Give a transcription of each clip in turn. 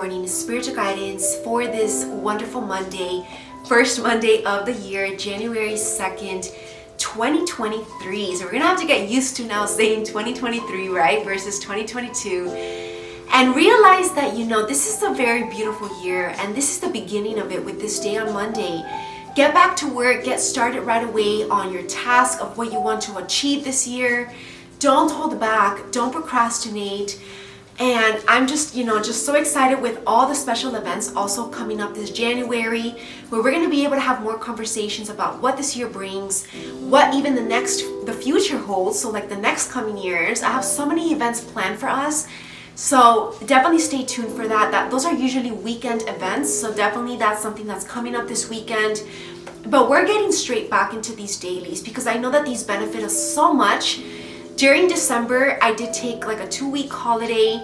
morning spiritual guidance for this wonderful Monday, first Monday of the year, January 2nd, 2023. So we're gonna have to get used to now saying 2023, right, versus 2022. And realize that, this is a very beautiful year, and this is the beginning of it with this day on Monday. Get back to work, get started right away on your task of what you want to achieve this year. Don't hold back, don't procrastinate. And I'm just so excited with all the special events also coming up this January, where we're going to be able to have more conversations about what this year brings, what even the future holds. So like the next coming years, I have so many events planned for us. So definitely stay tuned for that. Those are usually weekend events. So definitely that's something that's coming up this weekend. But we're getting straight back into these dailies because I know that these benefit us so much. During December, I did take like a 2-week holiday,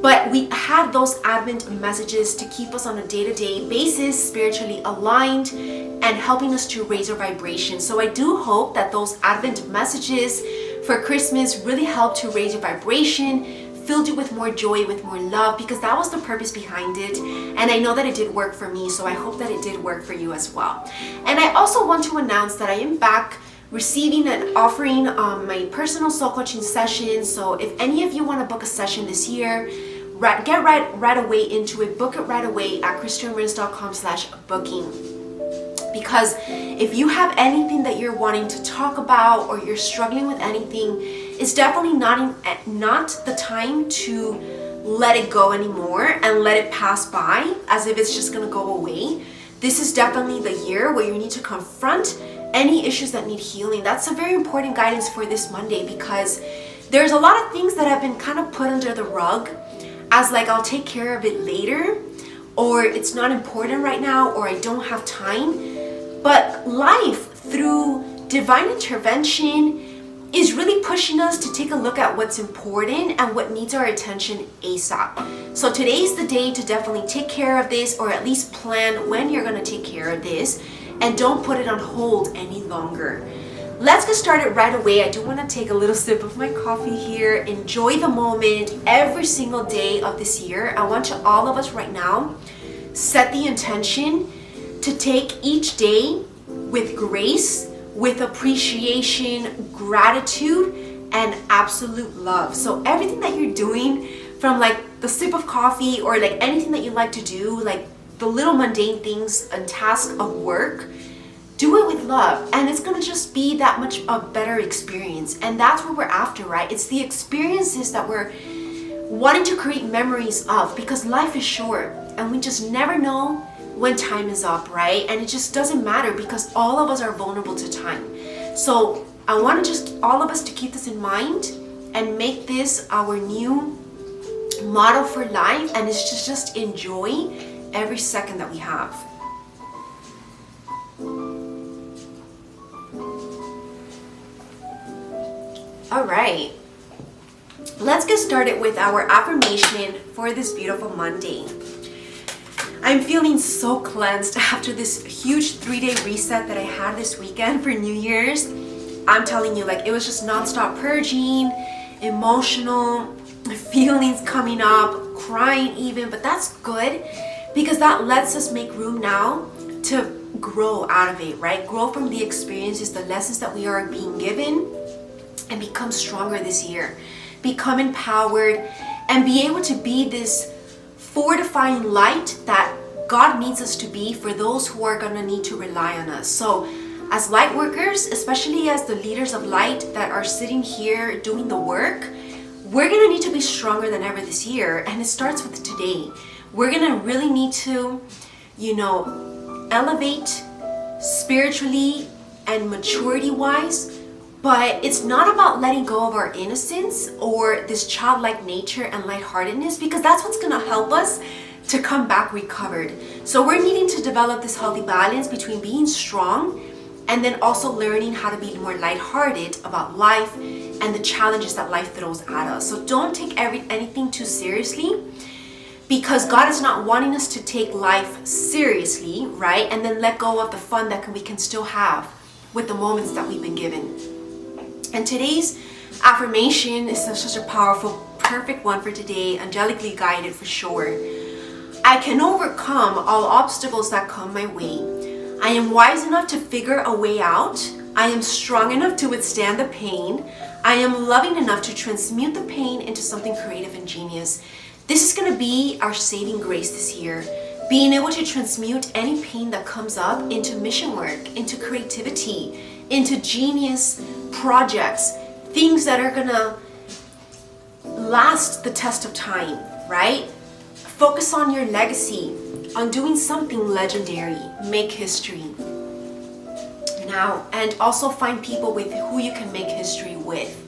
but we had those Advent messages to keep us on a day-to-day basis, spiritually aligned and helping us to raise our vibration. So I do hope that those Advent messages for Christmas really helped to raise your vibration, filled you with more joy, with more love, because that was the purpose behind it. And I know that it did work for me, so I hope that it did work for you as well. And I also want to announce that I am back receiving and offering my personal soul coaching session. So if any of you want to book a session this year, get right away into it. Book it right away at christieramirez.com/booking. Because if you have anything that you're wanting to talk about or you're struggling with anything, it's definitely not the time to let it go anymore and let it pass by as if it's just going to go away. This is definitely the year where you need to confront any issues that need healing. That's a very important guidance for this Monday, because there's a lot of things that have been kind of put under the rug as like, I'll take care of it later, or it's not important right now, or I don't have time. But life, through divine intervention, is really pushing us to take a look at what's important and what needs our attention ASAP. So today's the day to definitely take care of this, or at least plan when you're going to take care of this, and don't put it on hold any longer. Let's get started right away. I do want to take a little sip of my coffee here. Enjoy the moment every single day of this year. I want all of us right now set the intention to take each day with grace, with appreciation, gratitude, and absolute love. So everything that you're doing, from like the sip of coffee or like anything that you like to do, like the little mundane things and tasks of work, do it with love, and it's gonna just be that much a better experience. And that's what we're after, right? It's the experiences that we're wanting to create memories of, because life is short and we just never know when time is up, right? And it just doesn't matter, because all of us are vulnerable to time. So I want to just all of us to keep this in mind and make this our new motto for life, and it's just enjoy every second that we have. All right, let's get started with our affirmation for this beautiful Monday. I'm feeling so cleansed after this huge 3-day reset that I had this weekend for New Year's. I'm telling you, like, it was just nonstop purging, emotional feelings coming up, crying even, but that's good, because that lets us make room now to grow out of it, right? Grow from the experiences, the lessons that we are being given, and become stronger this year. Become empowered and be able to be this fortifying light that God needs us to be for those who are going to need to rely on us. So as light workers, especially as the leaders of light that are sitting here doing the work, we're going to need to be stronger than ever this year. And it starts with today. We're going to really need to, elevate spiritually and maturity wise. But it's not about letting go of our innocence or this childlike nature and lightheartedness, because that's what's going to help us to come back recovered. So we're needing to develop this healthy balance between being strong and then also learning how to be more lighthearted about life and the challenges that life throws at us. So don't take anything too seriously, because God is not wanting us to take life seriously, right? And then let go of the fun that we can still have with the moments that we've been given. And today's affirmation is such a powerful, perfect one for today, angelically guided for sure. I can overcome all obstacles that come my way. I am wise enough to figure a way out. I am strong enough to withstand the pain. I am loving enough to transmute the pain into something creative and genius. This is going to be our saving grace this year. Being able to transmute any pain that comes up into mission work, into creativity, into genius projects, things that are going to last the test of time, right? Focus on your legacy, on doing something legendary, make history now, and also find people with who you can make history with.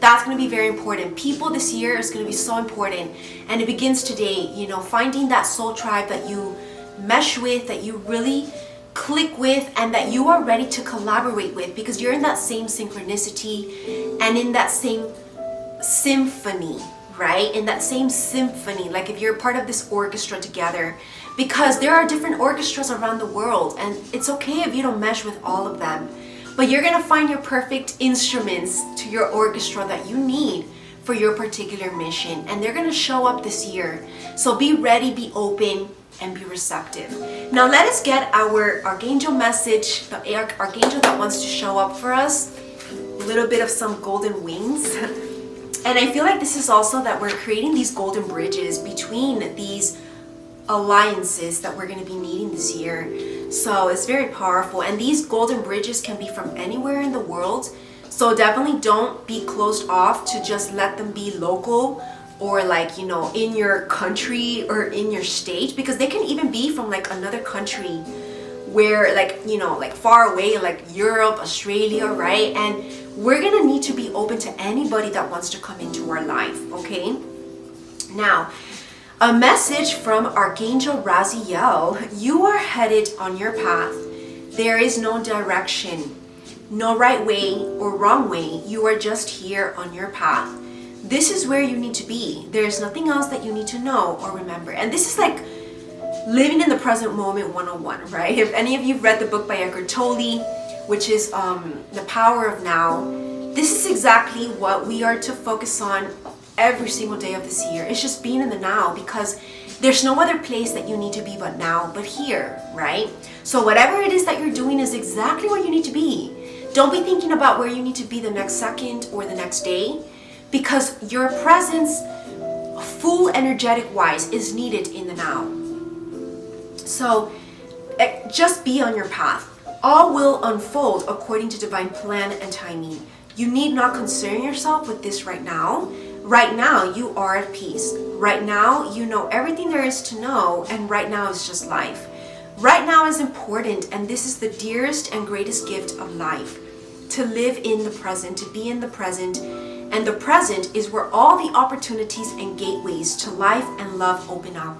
That's going to be very important. People this year is going to be so important, and it begins today. You know, finding that soul tribe that you mesh with, that you really click with, and that you are ready to collaborate with, because you're in that same synchronicity and in that same symphony, right? In that same symphony, like if you're part of this orchestra together, because there are different orchestras around the world, and it's okay if you don't mesh with all of them, but you're gonna find your perfect instruments to your orchestra that you need for your particular mission, and they're gonna show up this year. So be ready, be open, and be receptive. Now let us get our archangel message, the archangel that wants to show up for us, a little bit of some golden wings. And I feel like this is also that we're creating these golden bridges between these alliances that we're going to be meeting this year. So it's very powerful, and these golden bridges can be from anywhere in the world. So definitely don't be closed off to just let them be local, or like, you know, in your country or in your state, because they can even be from like another country where, like, you know, like far away, like Europe, Australia, right? And we're gonna need to be open to anybody that wants to come into our life, okay? Now, a message from Archangel Raziel. You are headed on your path. There is no direction, no right way or wrong way. You are just here on your path. This is where you need to be. There's nothing else that you need to know or remember. And this is like living in the present moment 101, right? If any of you have read the book by Eckhart Tolle, which is The Power of Now, this is exactly what we are to focus on every single day of this year. It's just being in the now, because there's no other place that you need to be but now, but here, right? So whatever it is that you're doing is exactly where you need to be. Don't be thinking about where you need to be the next second or the next day, because your presence, full energetic wise, is needed in the now. So just be on your path. All will unfold according to divine plan and timing. You need not concern yourself with this right now. Right now, you are at peace. Right now, you know everything there is to know, and right now is just life. Right now is important, and this is the dearest and greatest gift of life. To live in the present, to be in the present, and the present is where all the opportunities and gateways to life and love open up.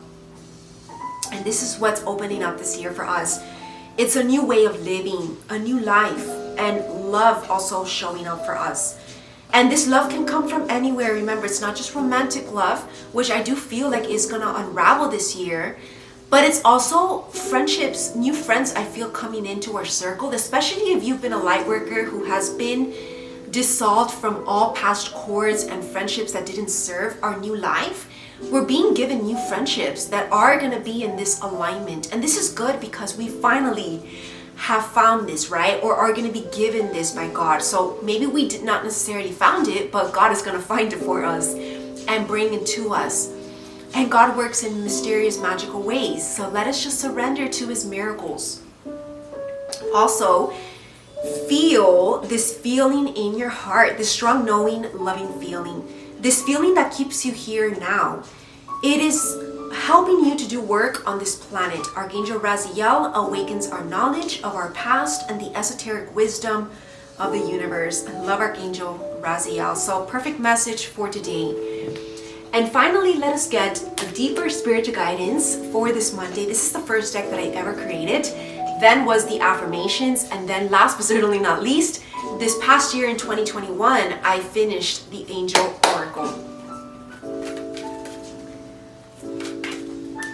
And this is what's opening up this year for us. It's a new way of living, a new life, and love also showing up for us. And this love can come from anywhere. Remember, it's not just romantic love, which I do feel like is gonna unravel this year, but it's also friendships, new friends I feel coming into our circle, especially if you've been a light worker who has been dissolved from all past cords and friendships that didn't serve our new life. We're being given new friendships that are gonna be in this alignment. And this is good because we finally have found this, right? Or are going to be given this by God. So maybe we did not necessarily found it, but God is going to find it for us and bring it to us. And God works in mysterious, magical ways. So let us just surrender to his miracles. Also, feel this feeling in your heart, this strong knowing, loving feeling. This feeling that keeps you here now. It is helping you to do work on this planet. Archangel Raziel awakens our knowledge of our past and the esoteric wisdom of the universe. I love Archangel Raziel. So perfect message for today. And finally, let us get a deeper spiritual guidance for this Monday. This is the first deck that I ever created. Then was the affirmations, and then last but certainly not least, this past year in 2021, I finished the Angel Oracle.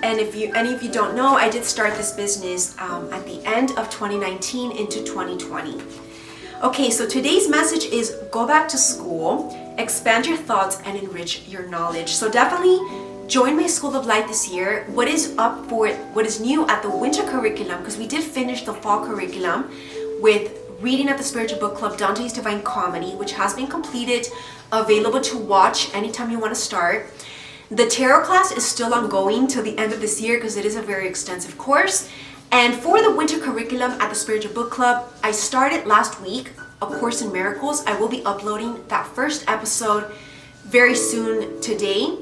And if any of you don't know, I did start this business at the end of 2019 into 2020. Okay, so today's message is go back to school, expand your thoughts, and enrich your knowledge. So definitely join my School of Life this year. What is new at the winter curriculum, because we did finish the fall curriculum with Reading at the Spiritual Book Club, Dante's Divine Comedy, which has been completed, available to watch anytime you want to start. The tarot class is still ongoing till the end of this year because it is a very extensive course. And for the winter curriculum at the Spiritual Book Club, I started last week A Course in Miracles. I will be uploading that first episode very soon today.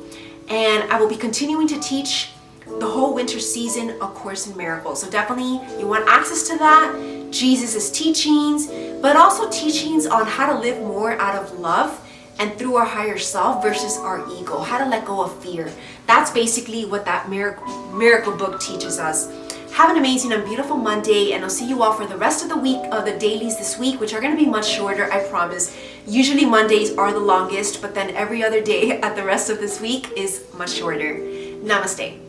And I will be continuing to teach the whole winter season A Course in Miracles. So definitely you want access to that. Jesus' teachings, but also teachings on how to live more out of love and through our higher self versus our ego, how to let go of fear. That's basically what that miracle book teaches us. Have an amazing and beautiful Monday, and I'll see you all for the rest of the week, of the dailies this week, which are going to be much shorter, I promise. Usually Mondays are the longest, but then every other day at the rest of this week is much shorter. Namaste.